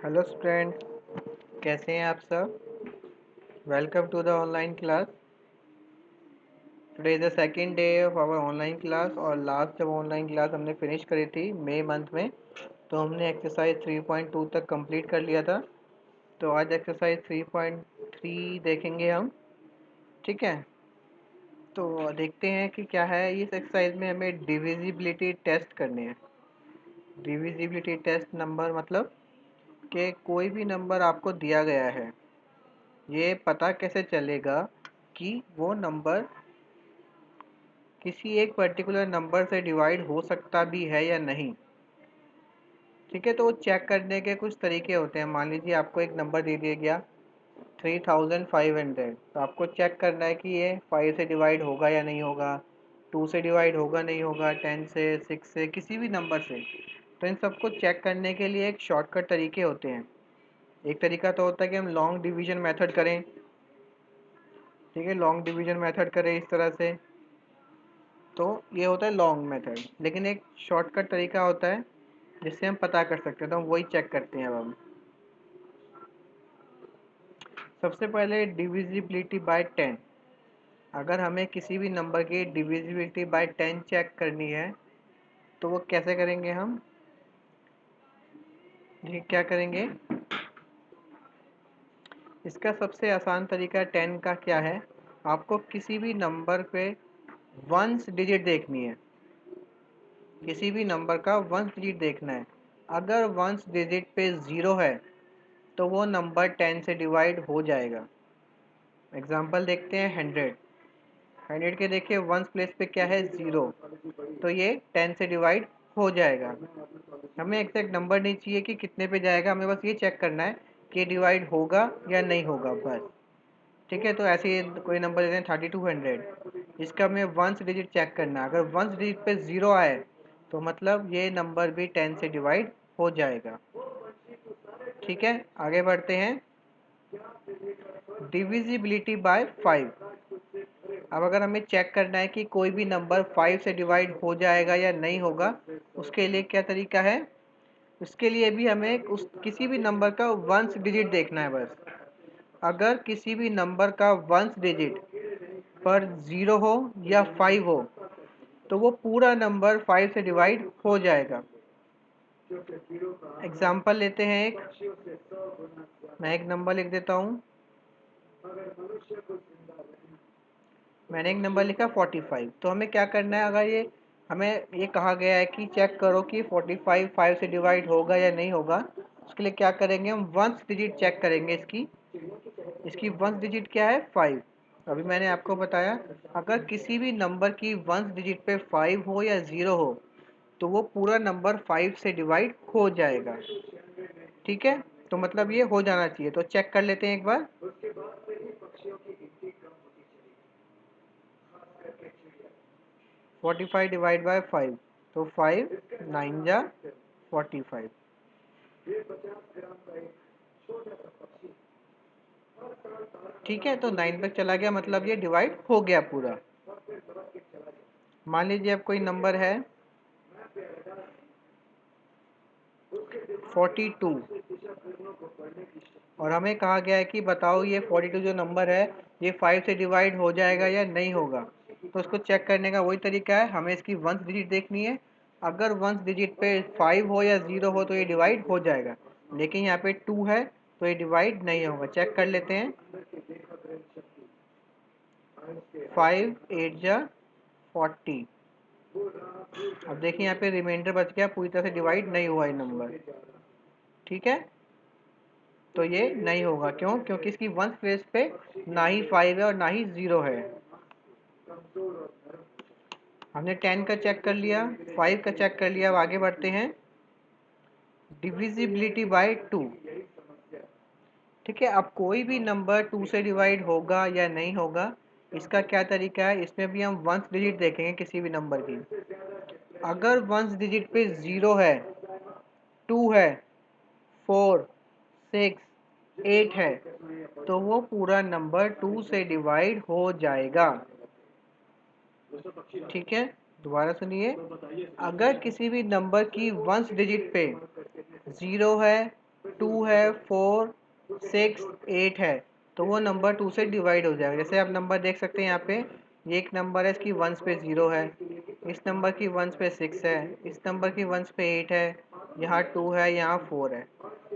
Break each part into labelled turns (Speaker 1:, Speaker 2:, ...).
Speaker 1: Hello student, कैसे हैं आप सब। Welcome to the online class. Today is the second day of our online class और last जब ऑनलाइन क्लास हमने फिनिश करी थी मई मंथ में, तो हमने एक्सरसाइज 3.2 तक कंप्लीट कर लिया था। तो आज एक्सरसाइज 3.3 देखेंगे हम। ठीक है, तो देखते हैं कि क्या है। इस एक्सरसाइज में हमें डिविजिबिलिटी टेस्ट करनी है। डिविजिबिलिटी टेस्ट नंबर मतलब कि कोई भी नंबर आपको दिया गया है, ये पता कैसे चलेगा कि वो नंबर किसी एक पर्टिकुलर नंबर से डिवाइड हो सकता भी है या नहीं। ठीक है, तो वो चेक करने के कुछ तरीके होते हैं। मान लीजिए आपको एक नंबर दे दिया गया 3500, तो आपको चेक करना है कि ये 5 से डिवाइड होगा या नहीं होगा, 2 से डिवाइड होगा नहीं होगा, 10 से, 6 से, किसी भी नंबर से। तो इन सबको चेक करने के लिए एक शॉर्टकट तरीके होते हैं। एक तरीका तो होता है कि हम लॉन्ग डिवीजन मेथड करें। ठीक है, लॉन्ग डिवीजन मेथड करें इस तरह से, तो ये होता है लॉन्ग मेथड। लेकिन एक शॉर्टकट तरीका होता है जिससे हम पता कर सकते हैं, तो हम वही चेक करते हैं। अब हम सबसे पहले डिविजिबिलिटी बाय 10। अगर हमें किसी भी नंबर की डिविजिबिलिटी बाय 10 चेक करनी है तो वो कैसे करेंगे हम। ये क्या करेंगे, इसका सबसे आसान तरीका 10 का क्या है, आपको किसी भी नंबर पे वंस डिजिट देखनी है। किसी भी नंबर का वंस डिजिट देखना है। अगर वंस डिजिट पे 0 है तो वो नंबर 10 से डिवाइड हो जाएगा। एग्जाम्पल देखते हैं 100। 100 के देखिए वंस प्लेस पे क्या है, 0, तो ये 10 से डिवाइड हो जाएगा। हमें एग्जैक्ट नंबर नहीं चाहिए कि कितने पे जाएगा, हमें बस ये चेक करना है कि डिवाइड होगा या नहीं होगा, बस। ठीक है, तो ऐसे ही कोई नंबर देते हैं 3200, इसका हमें वंस डिजिट चेक करना है। अगर वंस डिजिट पे 0 आए तो मतलब ये नंबर भी 10 से डिवाइड हो जाएगा। ठीक है, आगे बढ़ते हैं। Divisibility bye 5। अब अगर हमें चेक करना है कि कोई भी नंबर 5 से डिवाइड हो जाएगा या नहीं होगा, उसके लिए क्या तरीका है। उसके लिए भी हमें उस किसी भी नंबर का वंस डिजिट देखना है, बस। अगर किसी भी नंबर का वंस डिजिट पर 0 हो या 5 हो तो वो पूरा नंबर 5 से डिवाइड हो जाएगा। एग्जाम्पल लेते हैं एक, मैं एक नंबर लिख देता हूँ। मैंने एक नंबर लिखा 45। तो हमें क्या करना है, अगर ये हमें ये कहा गया है कि चेक करो कि 45 5 से डिवाइड होगा या नहीं होगा, उसके लिए क्या करेंगे, हम वंस डिजिट चेक करेंगे। इसकी वंस डिजिट क्या है, 5। अभी मैंने आपको बताया, अगर किसी भी नंबर की वंस डिजिट पे 5 हो या 0 हो तो वो पूरा नंबर 5 से डिवाइड हो जाएगा। ठीक है, तो मतलब ये हो जाना चाहिए। तो चेक कर लेते हैं एक बार। 45 डिवाइड बाय 5, तो 5 9 जा 45। ठीक है, तो 9 तक चला गया, मतलब ये डिवाइड हो गया पूरा। मान लीजिए अब कोई नंबर है 42 और हमें कहा गया है कि बताओ ये 42 जो नंबर है ये 5 से डिवाइड हो जाएगा या नहीं होगा। तो उसको चेक करने का वही तरीका है, हमें इसकी वंस डिजिट देखनी है। अगर वंस डिजिट पे 5 हो या 0 हो तो ये डिवाइड हो जाएगा, लेकिन यहाँ पे 2 है तो ये डिवाइड नहीं होगा। चेक कर लेते हैं। 5 8 जा 40। अब देखिए यहाँ पे रिमाइंडर बच गया, पूरी तरह से डिवाइड नहीं हुआ ये नंबर। ठीक है, तो ये नहीं होगा। क्यों, क्योंकि इसकी वंस प्लेस पे ना ही 5 है और ना ही 0 है। हमने 10 का चेक कर लिया, 5 का चेक कर लिया। अब आगे बढ़ते हैं। Divisibility bye 2। ठीक है, अब कोई भी नंबर 2 से डिवाइड होगा या नहीं होगा, इसका क्या तरीका है, इसमें भी हम वंस डिजिट देखेंगे किसी भी नंबर की। अगर वंस डिजिट पे 0 है, 2 है, 4 6 8 है तो वो पूरा नंबर 2 से डिवाइड हो जाएगा। ठीक है, दोबारा सुनिए। अगर किसी भी नंबर की वंस डिजिट पे 0 है, 2 है, 4, 6, 8 है, तो वो नंबर 2 से डिवाइड हो जाएगा। जैसे आप नंबर देख सकते हैं यहाँ पे, ये एक नंबर है, इसकी वंस पे 0 है, इस नंबर की वंस पे 6 है, इस नंबर की वंस पे 8 है, यहाँ 2 है, यहाँ 4 है,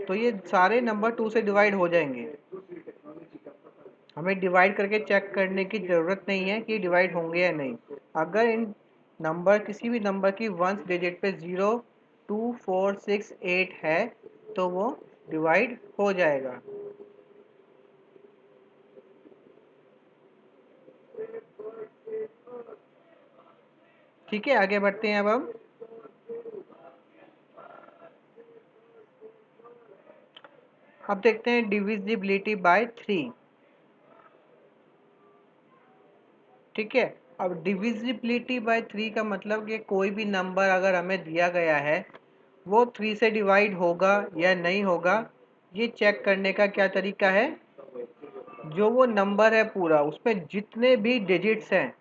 Speaker 1: तो ये सारे नंबर 2 से डिवाइड हो जाएंगे। हमें डिवाइड करके चेक करने की ज़रूरत नहीं है कि डिवाइड होंगे या नहीं। अगर इन नंबर किसी भी नंबर की वंस डिजिट पे 0, 2, 4, 6, 8 है तो वो डिवाइड हो जाएगा। ठीक है, आगे बढ़ते हैं अब देखते हैं डिविजिबिलिटी बाय 3। ठीक है, अब डिविजिबिलिटी बाय 3 का मतलब कि कोई भी नंबर अगर हमें दिया गया है वो 3 से डिवाइड होगा या नहीं होगा, ये चेक करने का क्या तरीका है, जो वो नंबर है पूरा उसमें जितने भी डिजिट्स हैं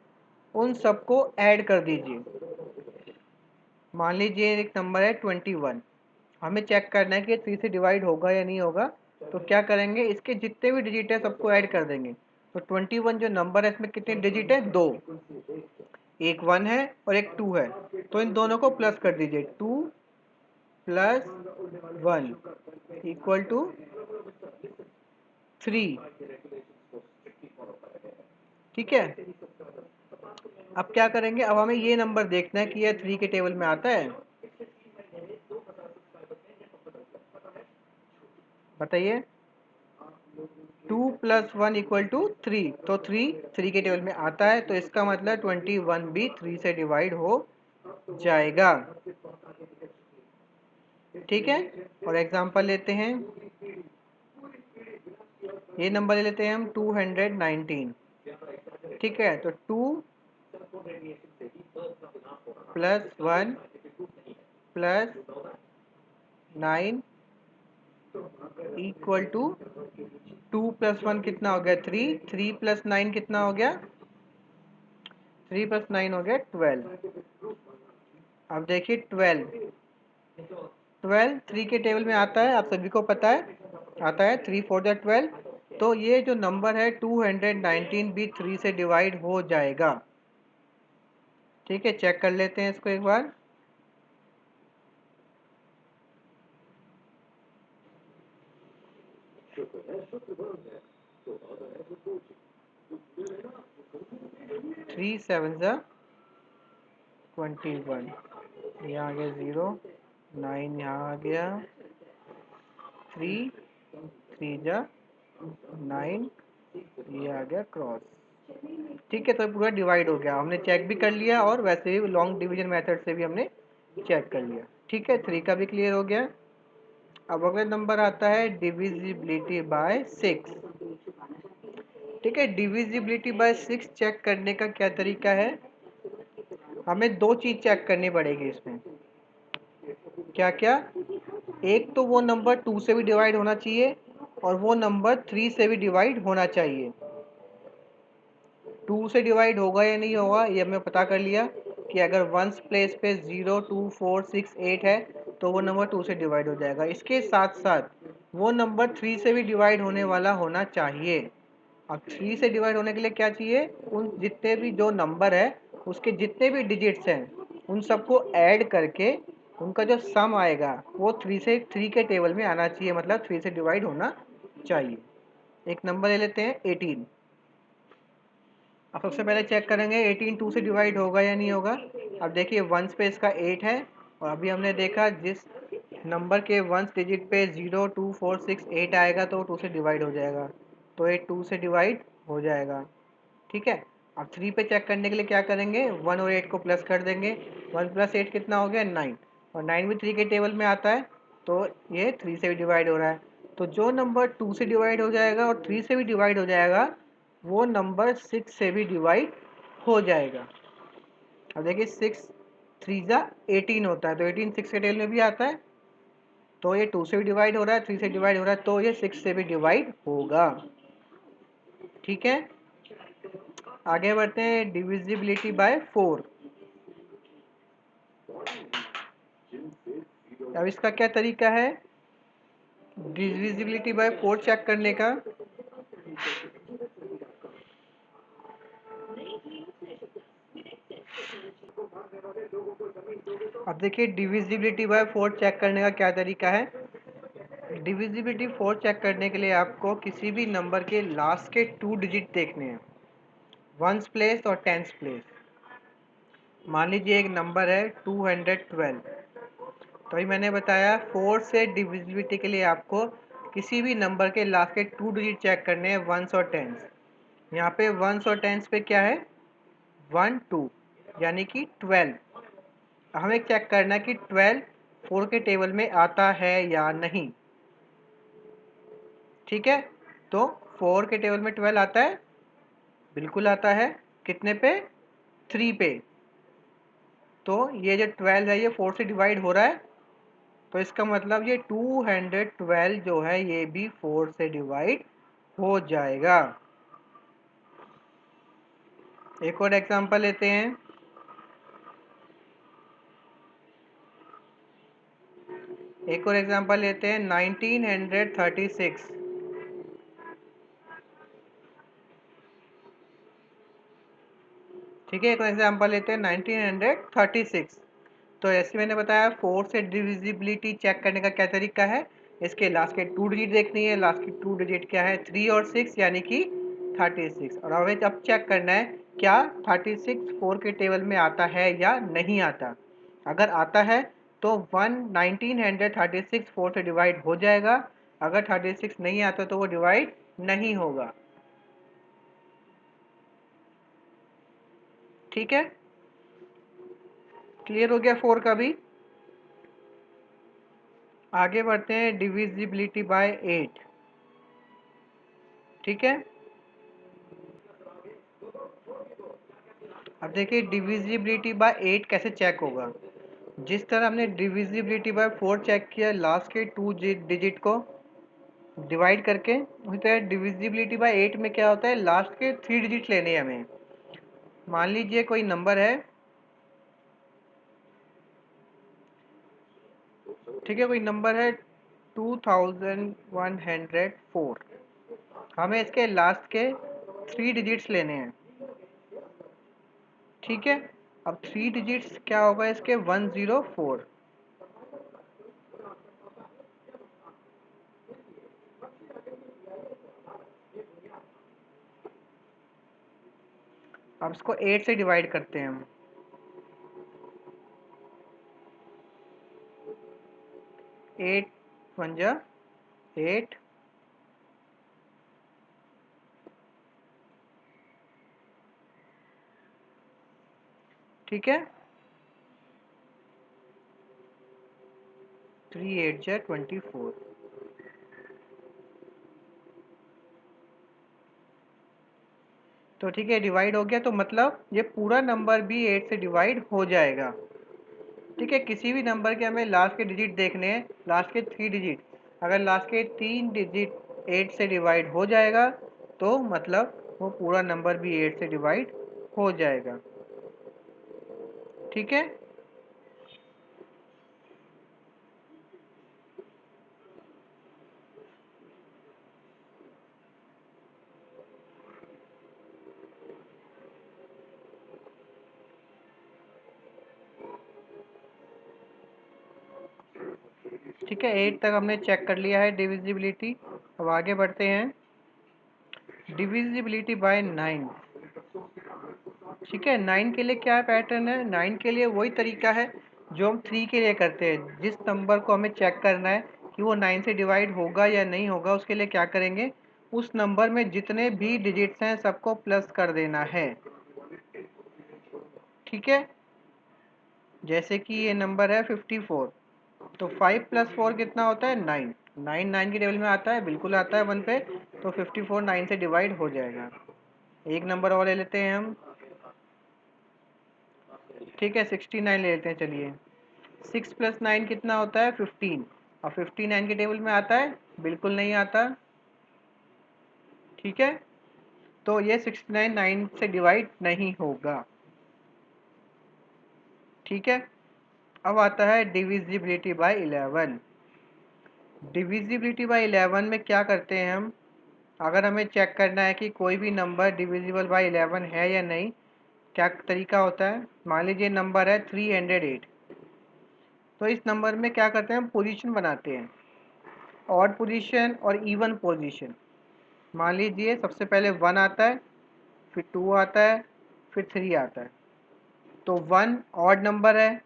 Speaker 1: उन सबको ऐड कर दीजिए। मान लीजिए एक नंबर है 21, हमें चेक करना है कि 3 से डिवाइड होगा या नहीं होगा, तो क्या करेंगे, इसके जितने भी डिजिट है सबको ऐड कर देंगे। तो 21 जो नंबर है इसमें कितने डिजिट है, 2, एक 1 है और एक 2 है, तो इन दोनों को प्लस कर दीजिए, 2 प्लस 1 इक्वल टू 3। ठीक है, अब क्या करेंगे, अब हमें ये नंबर देखना है कि यह 3 के टेबल में आता है, बताइए। 2 प्लस 1 इक्वल टू 3, तो 3 के टेबल में आता है, तो इसका मतलब 21 भी 3 से डिवाइड हो जाएगा। ठीक है, और एग्जांपल लेते हैं, ये नंबर ले लेते हैं हम 219। ठीक है, तो 2 plus 1 plus 9 equal to 2 plus 1 कितना हो गया, 3, 3 प्लस 9 कितना हो गया, 3 प्लस 9 हो गया 12। अब देखिए 12 3 के टेबल में आता है, आप सभी को पता है, आता है 3 4 जा 12, तो ये जो नंबर है 219 भी 3 से डिवाइड हो जाएगा। ठीक है, चेक कर लेते हैं इसको एक बार। थ्री सेवन जा 21, यहाँ आ गया 0, 9 यहाँ आ गया, 3 3 जा 9, ये आ गया क्रॉस। ठीक है, तो पूरा डिवाइड हो गया, हमने चेक भी कर लिया और वैसे भी लॉन्ग डिवीजन मेथड से भी हमने चेक कर लिया। ठीक है, 3 का भी क्लियर हो गया। अब अगला नंबर आता है डिविजिबिलिटी बाय 6। ठीक है, डिविजिबिलिटी बाय 6 चेक करने का क्या तरीका है, हमें दो चीज़ चेक करनी पड़ेगी इसमें। क्या क्या, एक तो वो नंबर 2 से भी डिवाइड होना चाहिए और वो नंबर 3 से भी डिवाइड होना चाहिए। 2 से डिवाइड होगा या नहीं होगा ये हमने पता कर लिया कि अगर वंस प्लेस पे 0, 2, 4, 6, 8 है तो वो नंबर 2 से डिवाइड हो जाएगा। इसके साथ साथ वो नंबर 3 से भी डिवाइड होने वाला होना चाहिए। अब 3 से डिवाइड होने के लिए क्या चाहिए, उन जितने भी जो नंबर है उसके जितने भी डिजिट्स हैं उन सबको ऐड करके उनका जो सम आएगा वो 3 के टेबल में आना चाहिए, मतलब 3 से डिवाइड होना चाहिए। एक नंबर ले लेते हैं 18। अब सबसे पहले चेक करेंगे 18 2 से डिवाइड होगा या नहीं होगा। अब देखिए वंस पे इसका 8 है और अभी हमने देखा जिस नंबर के वंस डिजिट पे 0, 2, 4, 6, 8 आएगा तो 2 से डिवाइड हो जाएगा, तो ये 2 से डिवाइड हो जाएगा। ठीक है, अब 3 पे चेक करने के लिए क्या करेंगे, 1 और 8 को प्लस कर देंगे, 1 प्लस 8 कितना हो गया 9, और 9 भी 3 के टेबल में आता है तो ये 3 से भी डिवाइड हो रहा है। तो जो नंबर 2 से डिवाइड हो जाएगा और 3 से भी डिवाइड हो जाएगा वो नंबर 6 से भी डिवाइड हो जाएगा। अब देखिए 6 3 जा 18 होता है, तो 18 6 के टेबल में भी आता है, तो ये 2 से भी डिवाइड हो रहा है, 3 से डिवाइड हो रहा है, तो ये 6 से भी डिवाइड होगा। ठीक है, आगे बढ़ते हैं डिविजिबिलिटी बाय 4। अब इसका क्या तरीका है, डिविजिबिलिटी बाय 4 चेक करने का अब देखिए डिविजिबिलिटी बाय 4 चेक करने का क्या तरीका है। डिविजिबिलिटी 4 चेक करने के लिए आपको किसी भी नंबर के लास्ट के 2 डिजिट देखने हैं, वंस प्लेस और टेंस प्लेस। मान लीजिए एक नंबर है 212, तो अभी मैंने बताया 4 से डिविजिबिलिटी के लिए आपको किसी भी नंबर के लास्ट के 2 डिजिट चेक करने हैं, वंस और टेंस। यहाँ पे वंस और टेंस पे क्या है, 1 2 यानी कि 12। हमें चेक करना है कि 12 4 के टेबल में आता है या नहीं। ठीक है, तो 4 के टेबल में 12 आता है, बिल्कुल आता है। कितने पे, 3 पे। तो ये जो 12 है ये 4 से डिवाइड हो रहा है, तो इसका मतलब ये 212 जो है ये भी 4 से डिवाइड हो जाएगा। एक और एग्जांपल लेते हैं। एक और एग्जांपल लेते हैं 1936। ठीक है, एक और एग्जांपल लेते हैं 1936। तो ऐसे मैंने बताया 4 से डिविजिबिलिटी चेक करने का क्या तरीका है। इसके लास्ट के 2 डिजिट देखनी है, लास्ट की 2 डिजिट क्या है, 3 और 6 यानी कि 36। और हमें अब चेक करना है क्या 36 4 के टेबल में आता है या नहीं आता। अगर आता है तो 1936 4 से डिवाइड हो जाएगा, अगर 36 नहीं आता तो वो डिवाइड नहीं होगा। ठीक है, क्लियर हो गया 4 का भी। आगे बढ़ते हैं डिविजिबिलिटी बाय 8। ठीक है, अब देखिए डिविजिबिलिटी बाय 8 कैसे चेक होगा। जिस तरह हमने डिविजिबिलिटी बाय 4 चेक किया लास्ट के 2 डिजिट को डिवाइड करके, उसी तरह डिविजिबिलिटी बाय 8 में क्या होता है, लास्ट के 3 डिजिट लेने हैं हमें। मान लीजिए कोई नंबर है, ठीक है, कोई नंबर है 2104। हमें इसके लास्ट के 3 डिजिट्स लेने हैं। ठीक है, अब 3 डिजिट्स क्या होगा इसके, 104। अब इसको 8 से डिवाइड करते हैं हम। 8 वन जा 8, ठीक है, 3 8 जा 24। तो ठीक है, डिवाइड हो गया, तो मतलब ये पूरा नंबर भी 8 से डिवाइड हो जाएगा। ठीक है, किसी भी नंबर के हमें लास्ट के डिजिट देखने हैं, लास्ट के 3 डिजिट। अगर लास्ट के 3 डिजिट 8 से डिवाइड हो जाएगा तो मतलब वो पूरा नंबर भी 8 से डिवाइड हो जाएगा। ठीक है, ठीक है, 8 तक हमने चेक कर लिया है डिविजिबिलिटी। अब आगे बढ़ते हैं डिविजिबिलिटी बाय 9। ठीक है, 9 के लिए क्या पैटर्न है, 9 के लिए वही तरीका है जो हम 3 के लिए करते हैं। जिस नंबर को हमें चेक करना है कि वो 9 से डिवाइड होगा या नहीं होगा, उसके लिए क्या करेंगे, उस नंबर में जितने भी डिजिट्स हैं सबको प्लस कर देना है। ठीक है, जैसे कि ये नंबर है 54, तो 5 प्लस 4 कितना होता है, 9। 9 9 के टेबल में आता है, बिल्कुल आता है 1 पे, तो 54 9 से डिवाइड हो जाएगा। एक नंबर और ले लेते हैं हम। ठीक है, 69 ले लेते हैं, चलिए। 6 प्लस 9 कितना होता है, 15, और 59 के टेबल में आता है, बिल्कुल नहीं आता। ठीक है, तो ये 69 9 से डिवाइड नहीं होगा। ठीक है, अब आता है डिविजिबिलिटी बाय 11। डिविजिबिलिटी बाय 11 में क्या करते हैं हम, अगर हमें चेक करना है कि कोई भी नंबर डिविजिबल बाय 11 है या नहीं, क्या तरीका होता है। मान लीजिए नंबर है 308, तो इस नंबर में क्या करते हैं हम, पोजीशन बनाते हैं, ऑड पोजीशन और इवन पोजीशन। मान लीजिए सबसे पहले 1 आता है, फिर 2 आता है, फिर 3 आता है। तो 1 ऑड नंबर है,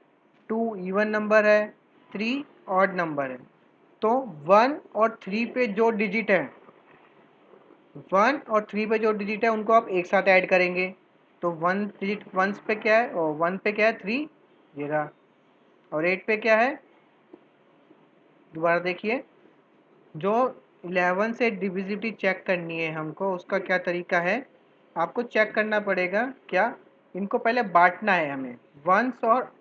Speaker 1: 2 इवन नंबर है, 3 ऑड नंबर है। तो 1 और 3 पे जो डिजिट है, 1 और 3 पे जो डिजिट है उनको आप एक साथ ऐड करेंगे। तो 1 डिजिट 1 पे क्या है, और 1 पे क्या है 3, ये रहा। और 8 पे क्या है, दोबारा देखिए, जो 11 से डिविजिबिलिटी चेक करनी है हमको, उसका क्या तरीका है, आपको चेक करना पड़ेगा क्या, इनको पहले बांटना है हमें, वंस और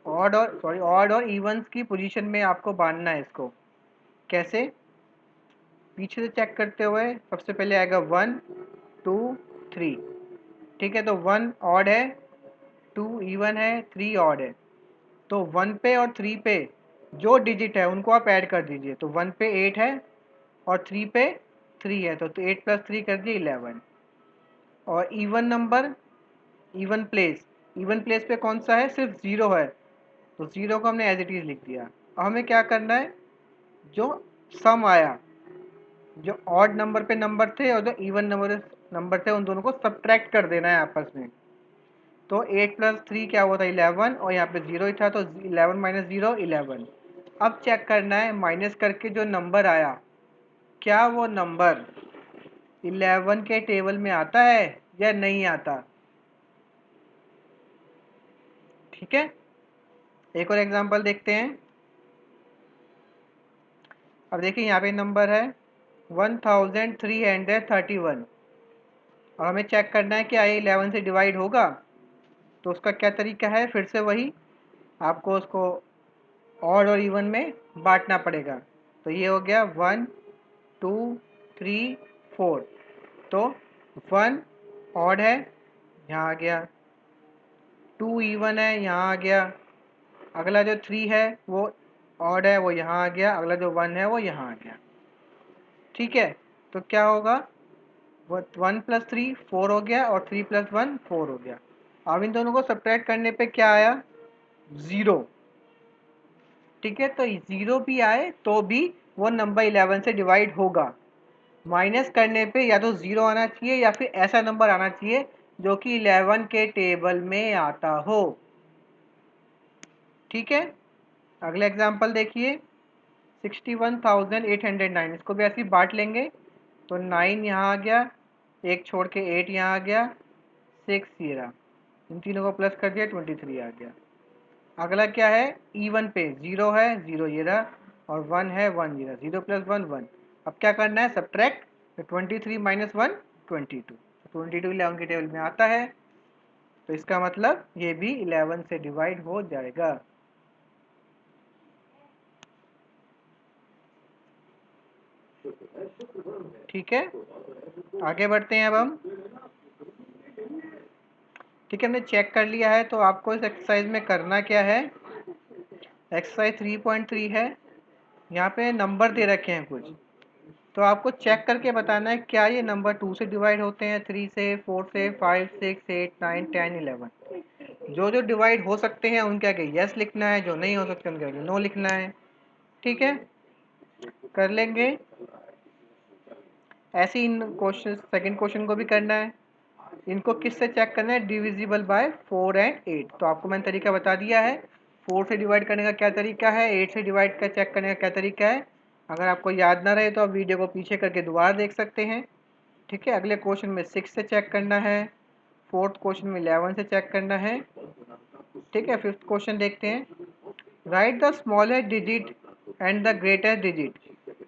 Speaker 1: ऑड और इवंस की पोजीशन में आपको बांटना है इसको। कैसे, पीछे से चेक करते हुए सबसे पहले आएगा 1 2 3, ठीक है। तो 1 ऑड है, 2 इवन है, 3 ऑड है। तो 1 पे और 3 पे जो डिजिट है उनको आप ऐड कर दीजिए। तो 1 पे 8 है और 3 पे 3 है, तो 8 प्लस 3 कर दिए 11। और इवन नंबर, इवन प्लेस पे कौन सा है, सिर्फ 0 है, तो 0 को हमने एज इट इज़ लिख दिया। अब हमें क्या करना है, जो सम आया, जो ऑड नंबर पे नंबर थे और जो इवन नंबर थे, उन दोनों को सब्ट्रैक्ट कर देना है आपस में। तो 8 प्लस 3 क्या हुआ था, 11, और यहाँ पे 0 ही था, तो 11 माइनस 0 11। अब चेक करना है माइनस करके जो नंबर आया, क्या वो नंबर 11 के टेबल में आता है या नहीं आता। ठीक है, एक और एग्जांपल देखते हैं। अब देखिए यहाँ पे नंबर है 1331, और हमें चेक करना है कि ये 11 से डिवाइड होगा। तो उसका क्या तरीका है, फिर से वही, आपको उसको ऑड और इवन में बांटना पड़ेगा। तो ये हो गया 1 2 3 4। तो 1 ऑड है, यहाँ आ गया, 2 इवन है, यहाँ आ गया, अगला जो 3 है वो ऑड है, वो यहाँ आ गया, अगला जो 1 है वो यहाँ आ गया। ठीक है, तो क्या होगा, 1 प्लस 3 4 हो गया, और 3 प्लस 1 4 हो गया। अब इन दोनों को सब्ट्रैक्ट करने पे क्या आया, 0। ठीक है, तो 0 भी आए तो भी वो नंबर 11 से डिवाइड होगा। माइनस करने पे या तो 0 आना चाहिए या फिर ऐसा नंबर आना चाहिए जो कि 11 के टेबल में आता हो। ठीक है, अगला एग्जांपल देखिए, 61,809, इसको भी ऐसे ही बांट लेंगे। तो 9 यहाँ आ गया, एक छोड़ के 8 यहाँ आ गया, 6 ये रहा, इन तीनों को प्लस कर दिया, 23 आ गया। अगला क्या है, इवन पे 0 है, 0 ये रहा, और 1 है, 1 ये रहा, 0 प्लस 1 1। अब क्या करना है, सब्ट्रैक्ट, तो 23 माइनस 1 22, 22 11 के टेबल में आता है, तो इसका मतलब ये भी 11 से डिवाइड हो जाएगा। ठीक है, आगे बढ़ते हैं अब हम। ठीक है, हमने चेक कर लिया है, तो आपको इस एक्सरसाइज में करना क्या है, एक्सरसाइज 3.3 है, यहाँ पे नंबर दे रखे हैं कुछ, तो आपको चेक करके बताना है क्या ये नंबर 2 से डिवाइड होते हैं, 3 से, 4 से, 5 6 8 9 10 11। जो जो डिवाइड हो सकते हैं उनके आगे यस लिखना है, जो नहीं हो सकते उनके आगे नो लिखना है। ठीक है, कर लेंगे। ऐसे ही इन क्वेश्चन, सेकंड क्वेश्चन को भी करना है। इनको किससे चेक करना है, डिविजिबल बाय 4 एंड 8। तो आपको मैंने तरीका बता दिया है, 4 से डिवाइड करने का क्या तरीका है, 8 से डिवाइड का चेक करने का क्या तरीका है। अगर आपको याद ना रहे तो आप वीडियो को पीछे करके दोबारा देख सकते हैं। ठीक है, अगले क्वेश्चन में 6 से चेक करना है, फोर्थ क्वेश्चन में 11 से चेक करना है। ठीक है, फिफ्थ क्वेश्चन देखते हैं। Right the smallest digit and the greatest digit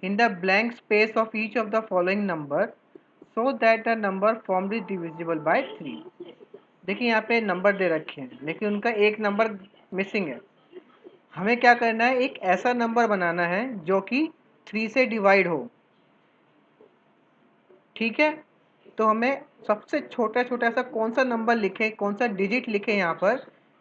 Speaker 1: in the blank space of each of the following number so that the number formed is divisible by 3। देखिए यहाँ पे नंबर दे रखे हैं लेकिन उनका एक नंबर मिसिंग है। हमें क्या करना है, एक ऐसा नंबर बनाना है जो कि 3 से डिवाइड हो। ठीक है, तो हमें सबसे छोटा छोटा सा कौन सा नंबर लिखे, कौन सा डिजिट लिखे यहाँ पर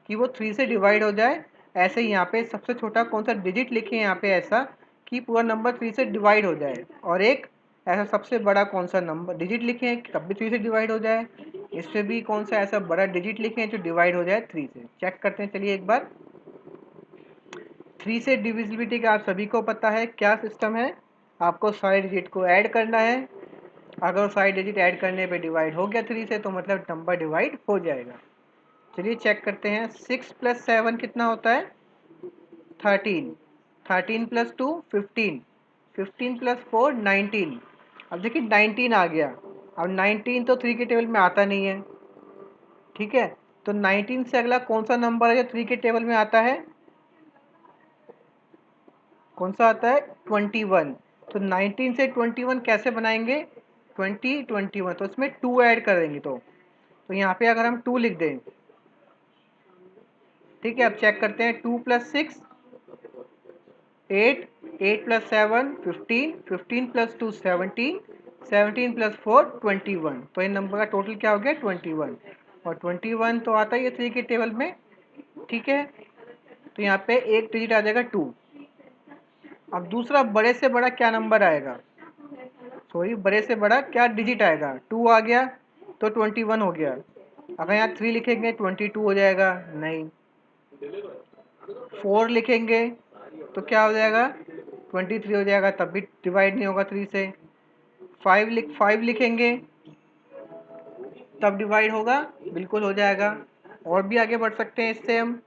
Speaker 1: कि वो 3 से डिवाइड हो जाए। ऐसे ही यहाँ पे सबसे छोटा कौन सा डिजिट लिखे यहाँ पे ऐसा कि पूरा नंबर 3 से डिवाइड हो जाए, और एक ऐसा सबसे बड़ा कौन सा नंबर डिजिट लिखें तब भी 3 से डिवाइड हो जाए, इससे भी कौन सा ऐसा बड़ा डिजिट लिखें जो डिवाइड हो जाए 3 से। चेक करते हैं चलिए एक बार। 3 से डिविजिबिलिटी का आप सभी को पता है क्या सिस्टम है, आपको सारे डिजिट को ऐड करना है। अगर सारे डिजिट ऐड करने पे डिवाइड हो गया 3 से तो मतलब नंबर डिवाइड हो जाएगा। चलिए चेक करते हैं। 6 + 7 कितना होता है? 13। 13 + 2 15। 15 + 4 19। अब देखिए 19 आ गया। अब 19 तो 3 के टेबल में आता नहीं है, ठीक है, तो 19 से अगला कौन सा नंबर है जो 3 के टेबल में आता है? कौन सा आता है? 21। तो 19 से 21 कैसे बनाएंगे? 20 21, तो इसमें 2 ऐड करेंगे तो यहाँ पे अगर हम 2 लिख दें, ठीक है। अब चेक करते हैं। 2 + 6 8, 8 + 7 15, 15 + 2 17, 17 + 4 21। तो इन नंबर का टोटल क्या हो गया? 21। और 21 तो आता ही है 3 के टेबल में, ठीक है। तो यहाँ पे एक डिजिट आ जाएगा 2। अब दूसरा बड़े से बड़ा क्या नंबर आएगा? सॉरी, बड़े से बड़ा क्या डिजिट आएगा? 2 आ गया तो 21 हो गया। अगर यहाँ 3 लिखेंगे 22 हो जाएगा? नहीं। 4 लिखेंगे तो क्या हो जाएगा? 23 हो जाएगा, तब भी डिवाइड नहीं होगा 3 से। 5 लिखेंगे तब डिवाइड होगा? बिल्कुल हो जाएगा। और भी आगे बढ़ सकते हैं इससे हम।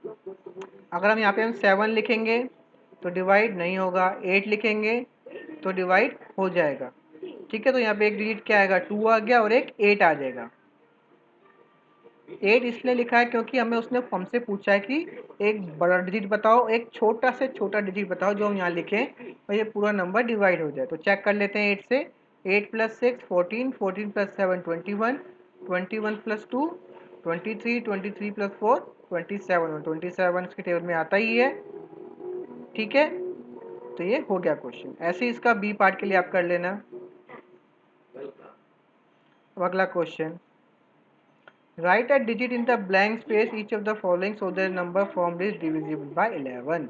Speaker 1: अगर हम यहाँ पे 7 लिखेंगे तो डिवाइड नहीं होगा, 8 लिखेंगे तो डिवाइड हो जाएगा, ठीक है। तो यहाँ पे एक डिजिट क्या आएगा? 2 आ गया और एक 8 आ जाएगा। 8 इसलिए लिखा है क्योंकि हमें उसने हमसे पूछा है कि एक बड़ा डिजिट बताओ, एक छोटा से छोटा डिजिट बताओ जो हम यहाँ लिखें और ये पूरा नंबर डिवाइड हो जाए। तो चेक कर लेते हैं 8 से। 8 + 6 14, 14 + 7 21, 21 + 2 23, 23 + 4 27, और 27 इसके टेबल में आता ही है, ठीक है। तो ये हो गया क्वेश्चन। ऐसे ही इसका बी पार्ट के लिए आप कर लेना। अब अगला question, right a digit in the blank space each of the following so the number formed is divisible by 11।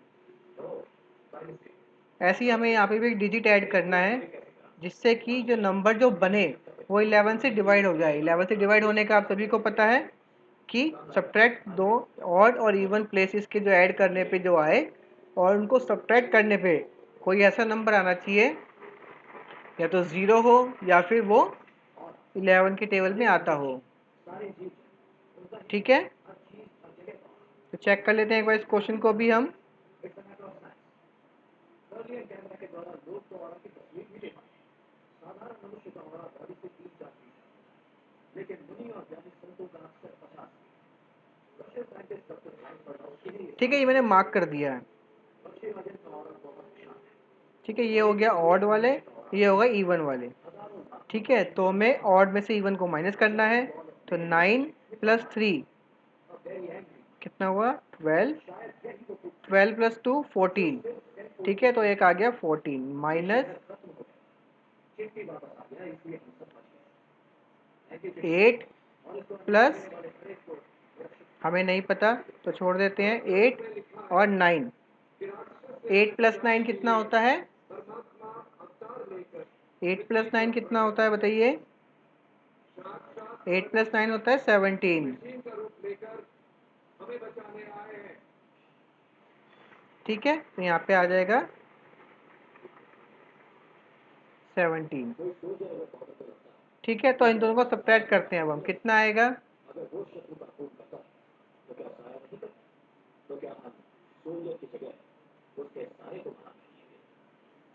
Speaker 1: ऐसे ही हमें यहाँ पे भी एक डिजिट ऐड करना है जिससे कि जो नंबर जो बने वो 11 से डिवाइड हो जाए। 11 से डिवाइड होने का आप सभी को पता है कि सब्ट्रैक्ट दो ऑड और इवन प्लेसेस के जो ऐड करने पे जो आए और उनको सब्ट्रैक्ट करने पे कोई ऐसा नंबर आना चाहिए या तो 0 हो या फिर वो 11 के टेबल में आता हो, ठीक है। तो चेक कर लेते हैं एक बार इस क्वेश्चन को भी हम। ठीक है, ये मैंने मार्क कर दिया है, ठीक है। ये हो गया ऑड वाले, ये होगा इवन वाले, ठीक है। तो हमें ऑड में से इवन को माइनस करना है। तो 9 + 3 कितना हुआ? 12। 12 + 2 14, ठीक है। तो एक आ गया 14 माइनस 8 प्लस, हमें नहीं पता तो छोड़ देते हैं, 8 और 9। 8 + 9 कितना होता है? 8 + 9 कितना होता है बताइए? 8 + 9 होता है 17, ठीक है। तो यहाँ पे आ जाएगा 17, ठीक है। तो इन दोनों को सब्ट्रैक्ट करते हैं। अब हम कितना आएगा?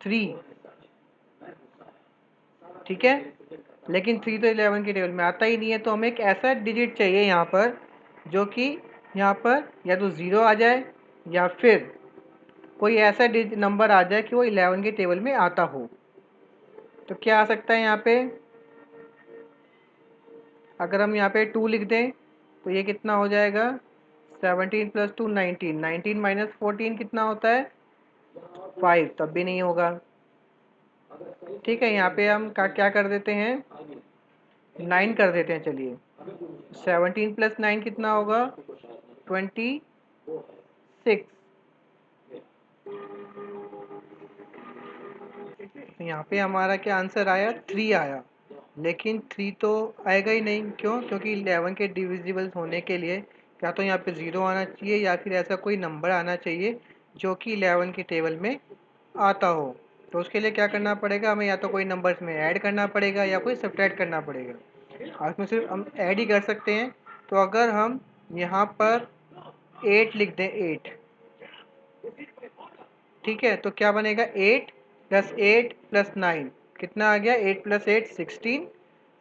Speaker 1: 3, ठीक है। लेकिन 3 तो 11 के टेबल में आता ही नहीं है, तो हमें एक ऐसा डिजिट चाहिए यहाँ पर जो कि यहाँ पर या तो 0 आ जाए या फिर कोई ऐसा नंबर आ जाए कि वो 11 के टेबल में आता हो। तो क्या आ सकता है यहाँ पे? अगर हम यहाँ पे 2 लिख दें तो ये कितना हो जाएगा? 17 + 2 19, 19 - 14 कितना होता है? 5, तब भी नहीं होगा, ठीक है। यहाँ पे हम क्या कर देते हैं? 9 कर देते हैं चलिए। 17 + 9 कितना होगा? 26, तो यहाँ पे हमारा क्या आंसर आया, 3 आया। लेकिन 3 तो आएगा ही नहीं, क्यों? क्योंकि 11 के डिविजिबल्स होने के लिए या तो यहाँ पे 0 आना चाहिए या फिर ऐसा कोई नंबर आना चाहिए जो कि 11 के टेबल में आता हो। तो उसके लिए क्या करना पड़ेगा, हमें या तो कोई नंबर में ऐड करना पड़ेगा या कोई सब्ट्रैक्ट करना पड़ेगा। और इसमें सिर्फ हम ऐड ही कर सकते हैं। तो अगर हम यहाँ पर 8 लिख दें, 8, ठीक है, तो क्या बनेगा, 8 + 8 + 9 कितना आ गया, 8 + 8 16,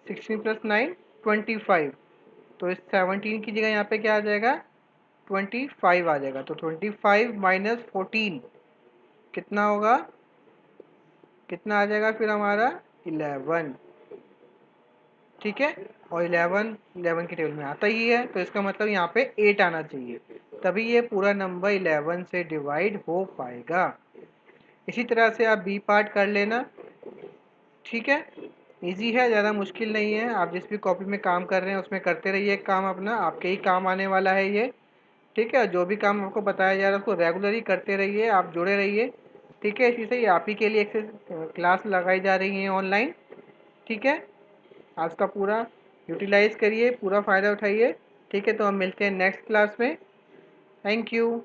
Speaker 1: 16 + 9 25। तो इस 17 की जगह यहाँ पे क्या आ जाएगा, 25 आ जाएगा। तो 25 - 14 कितना होगा, कितना आ जाएगा फिर हमारा, 11। ठीक है, और 11 की टेबल में आता ही है, तो इसका मतलब यहाँ पे 8 आना चाहिए, तभी ये पूरा नंबर 11 से डिवाइड हो पाएगा। इसी तरह से आप बी पार्ट कर लेना। ठीक है, इजी है, ज़्यादा मुश्किल नहीं है। आप जिस भी कॉपी में काम कर रहे हैं उसमें करते रहिए काम अपना, आपके ही काम आने वाला है ये। ठीक है, जो भी काम आपको बताया जा रहा है उसको रेगुलरली करते रहिए, आप जुड़े रहिए। ठीक है, इसी से ही आप ही के लिए एक क्लास लगाई जा रही है ऑनलाइन। ठीक है, आज का पूरा यूटिलाइज करिए, पूरा फ़ायदा उठाइए। ठीक है, तो हम मिलते हैं नेक्स्ट क्लास में। Thank you.